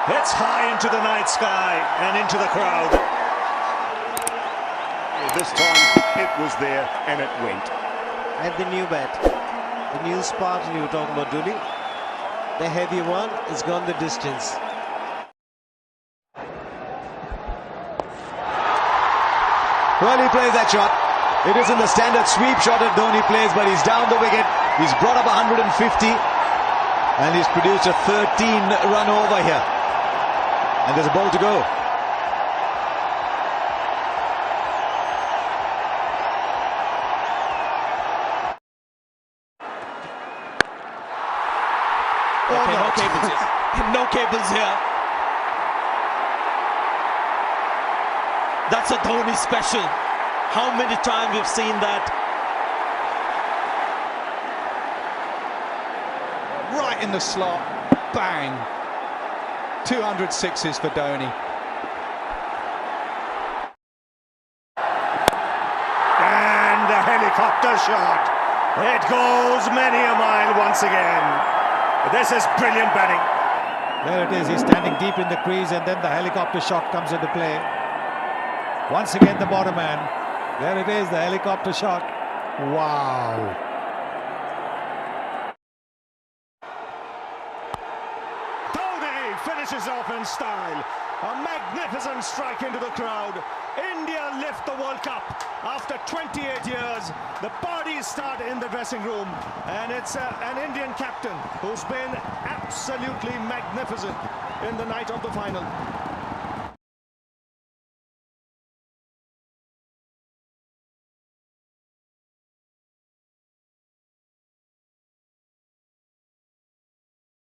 It's high into the night sky and into the crowd. This time it was there and it went. And the new bat, the new Spartan you were talking about, Dhoni, the heavy one has gone the distance. Well, he plays that shot. It isn't the standard sweep shot that Dhoni plays, but he's down the wicket. He's brought up 150 and he's produced a 13-run over here. And there's a ball to go. Okay, no cables here. No cables here. That's a Dhoni special. How many times we've seen that? Right in the slot. Bang. 200 sixes for Dhoni. And the helicopter shot. It goes many a mile once again. This is brilliant batting. There it is, he's standing deep in the crease and then the helicopter shot comes into play. Once again the bottom man. There it is, the helicopter shot. Wow. Dhoni finishes off in style. A magnificent strike into the crowd. India lift the World Cup after 28 years. The parties start in the dressing room, and it's an Indian captain who's been absolutely magnificent in the night of the final.